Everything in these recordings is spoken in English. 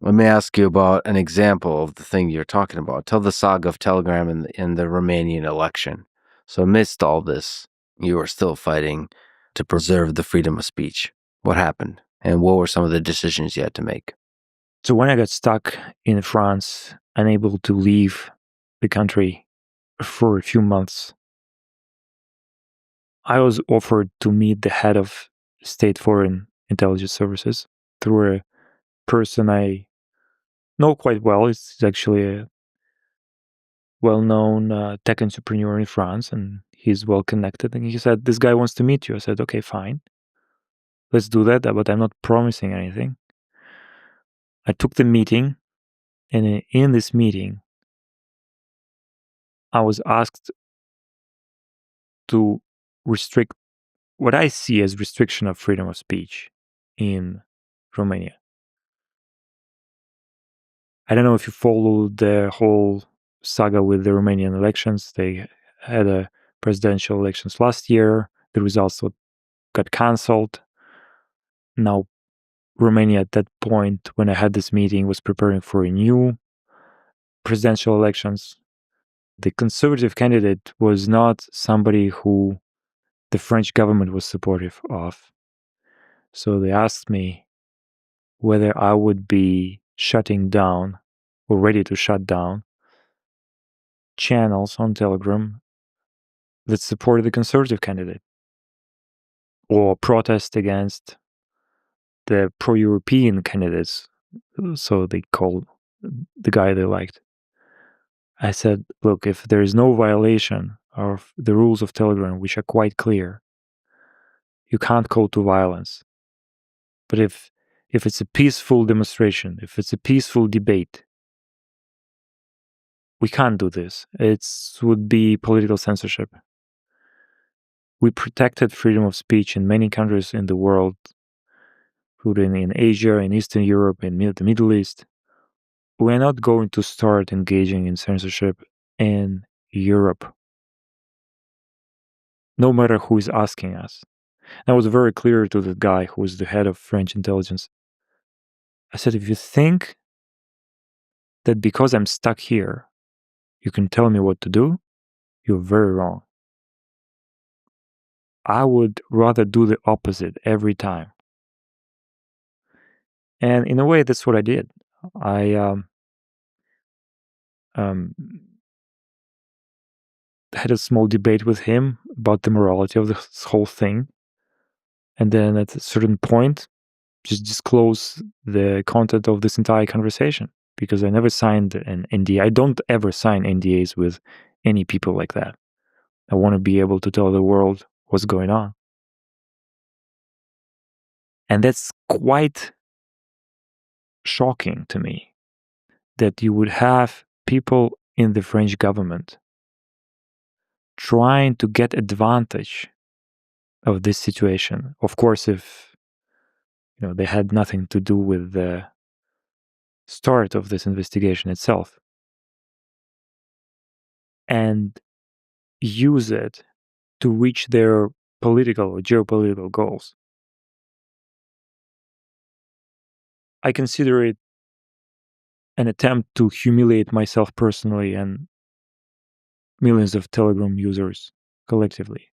Let me ask you about an example of the thing you're talking about. Tell the saga of Telegram in the Romanian election. So amidst all this, you were still fighting to preserve the freedom of speech. What happened? And what were some of the decisions you had to make? So when I got stuck in France, unable to leave the country for a few months, I was offered to meet the head of state foreign intelligence services through a person I know quite well. It's actually a well-known tech entrepreneur in France, and he's well connected. And he said, "This guy wants to meet you." I said, "Okay, fine. Let's do that, but I'm not promising anything." I took the meeting, and in this meeting, I was asked to restrict what I see as restriction of freedom of speech in Romania. I don't know if you followed the whole saga with the Romanian elections. They had a presidential elections last year. The results got cancelled. Now, Romania at that point, when I had this meeting, was preparing for a new presidential elections. The conservative candidate was not somebody who the French government was supportive of. So they asked me whether I would be shutting down or ready to shut down channels on Telegram that supported the conservative candidate or protest against the pro-European candidates, so they called the guy they liked. I said, look, if there is no violation of the rules of Telegram, which are quite clear, you can't call to violence. But if it's a peaceful demonstration, if it's a peaceful debate, we can't do this. It would be political censorship. We protected freedom of speech in many countries in the world, including in Asia, in Eastern Europe, in the Middle East. We're not going to start engaging in censorship in Europe, no matter who is asking us. And I was very clear to the guy who was the head of French intelligence. I said, if you think that because I'm stuck here, you can tell me what to do, you're very wrong. I would rather do the opposite every time. And in a way, that's what I did. I had a small debate with him about the morality of this whole thing. And then at a certain point, just disclose the content of this entire conversation, because I never signed an NDA. I don't ever sign NDAs with any people like that. I want to be able to tell the world what's going on. And that's quite shocking to me, that you would have people in the French government trying to get advantage of this situation. Of course, if they had nothing to do with the start of this investigation itself, and use it to reach their political or geopolitical goals. I consider it an attempt to humiliate myself personally and millions of Telegram users collectively.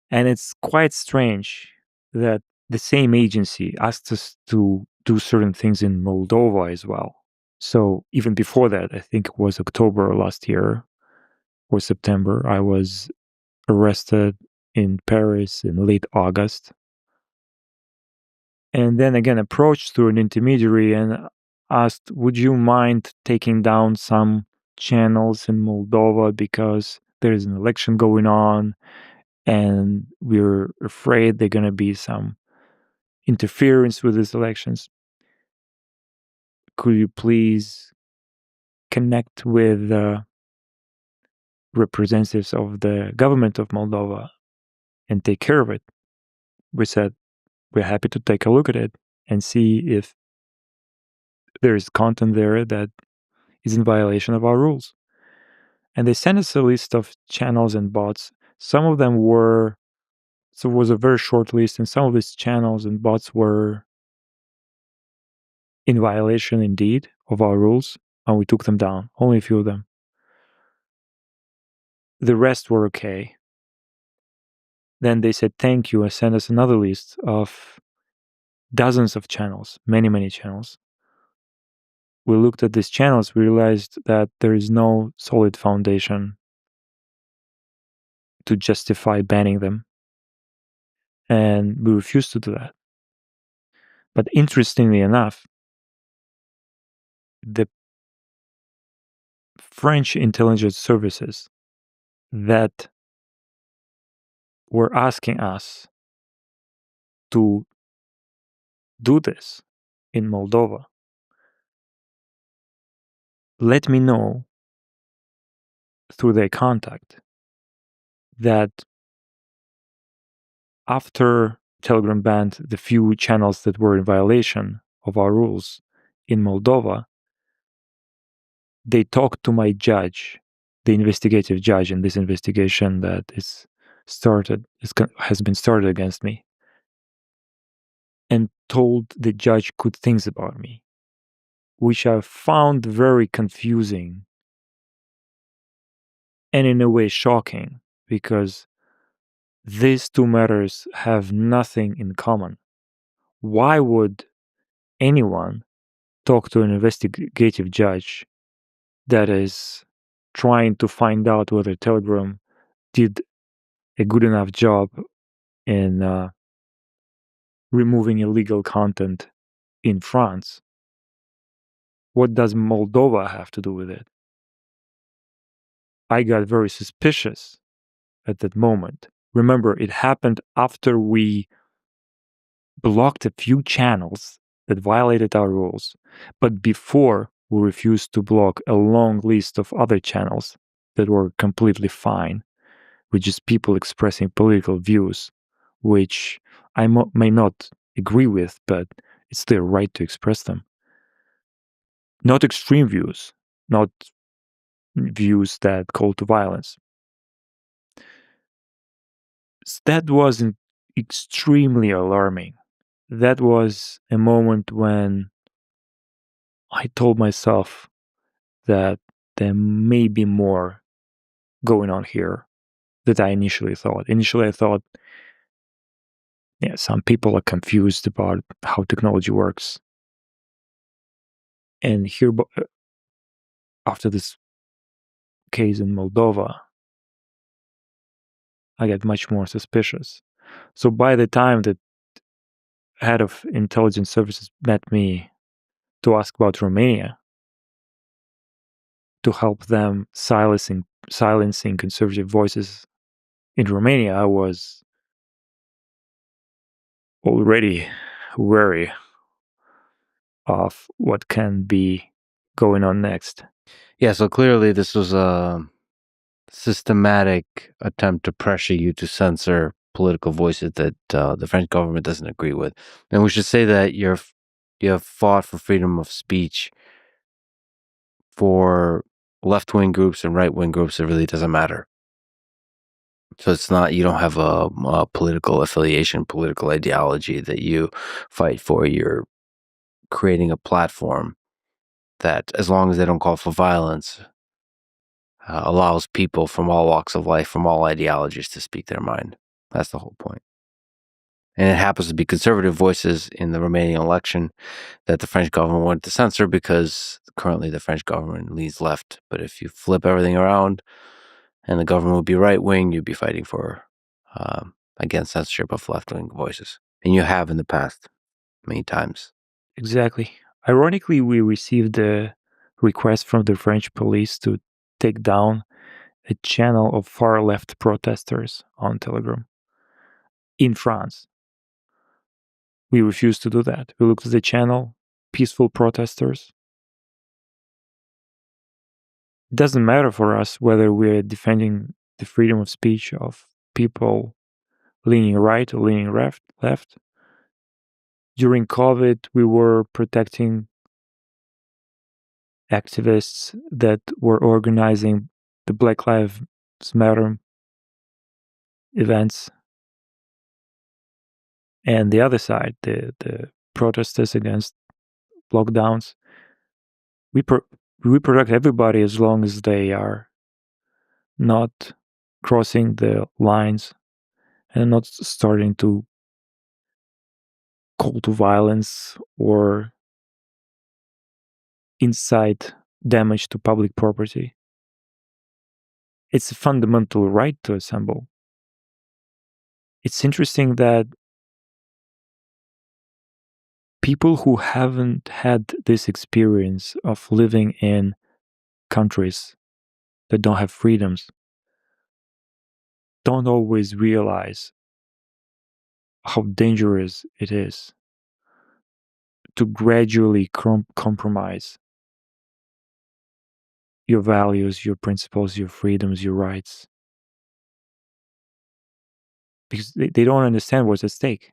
And it's quite strange that the same agency asked us to do certain things in Moldova as well. So even before that, I think it was October last year or September, I was arrested in Paris in late August. And then again approached through an intermediary and asked, would you mind taking down some channels in Moldova because there is an election going on and we're afraid there's going to be some interference with these elections. Could you please connect with representatives of the government of Moldova and take care of it? We said, we're happy to take a look at it and see if there is content there that is in violation of our rules. And they sent us a list of channels and bots. Some of them were, so it was a very short list, and some of these channels and bots were in violation indeed of our rules, and we took them down, only a few of them. The rest were okay. Then they said thank you and sent us another list of dozens of channels, many channels. We looked at these channels, we realized that there is no solid foundation to justify banning them, and we refused to do that. But interestingly enough, the French intelligence services that were asking us to do this in Moldova let me know through their contact that after Telegram banned the few channels that were in violation of our rules in Moldova, they talked to my judge, the investigative judge in this investigation that has been started against me, and told the judge good things about me, which I found very confusing and in a way shocking, because these two matters have nothing in common. Why would anyone talk to an investigative judge that is trying to find out whether Telegram did a good enough job in removing illegal content in France? What does Moldova have to do with it? I got very suspicious at that moment. Remember, it happened after we blocked a few channels that violated our rules, but before we refused to block a long list of other channels that were completely fine, with just people expressing political views, which I may not agree with, but it's their right to express them. Not extreme views, not views that call to violence. That was extremely alarming. That was a moment when I told myself that there may be more going on here than I initially thought. Initially, I thought, yeah, some people are confused about how technology works. And here, after this case in Moldova, I got much more suspicious. So by the time that head of intelligence services met me to ask about Romania, to help them silencing conservative voices in Romania, I was already wary of what can be going on next. Yeah, so clearly this was a systematic attempt to pressure you to censor political voices that the French government doesn't agree with. And we should say that you have fought for freedom of speech for left-wing groups and right-wing groups. It really doesn't matter. So it's not, you don't have a political affiliation, political ideology that you fight for. You're creating a platform that, as long as they don't call for violence, allows people from all walks of life, from all ideologies, to speak their mind. That's the whole point. And it happens to be conservative voices in the Romanian election that the French government wanted to censor, because currently the French government leans left. But if you flip everything around and the government would be right-wing, you'd be fighting for against censorship of left-wing voices. And you have in the past many times. Exactly. Ironically, we received a request from the French police to take down a channel of far-left protesters on Telegram in France. We refused to do that. We looked at the channel, peaceful protesters. It doesn't matter for us whether we're defending the freedom of speech of people leaning right or leaning left. During COVID, we were protecting activists that were organizing the Black Lives Matter events. And the other side, the protesters against lockdowns, we protect everybody as long as they are not crossing the lines and not starting to call to violence or incite damage to public property. It's a fundamental right to assemble. It's interesting that people who haven't had this experience of living in countries that don't have freedoms don't always realize how dangerous it is to gradually compromise your values, your principles, your freedoms, your rights. Because they don't understand what's at stake.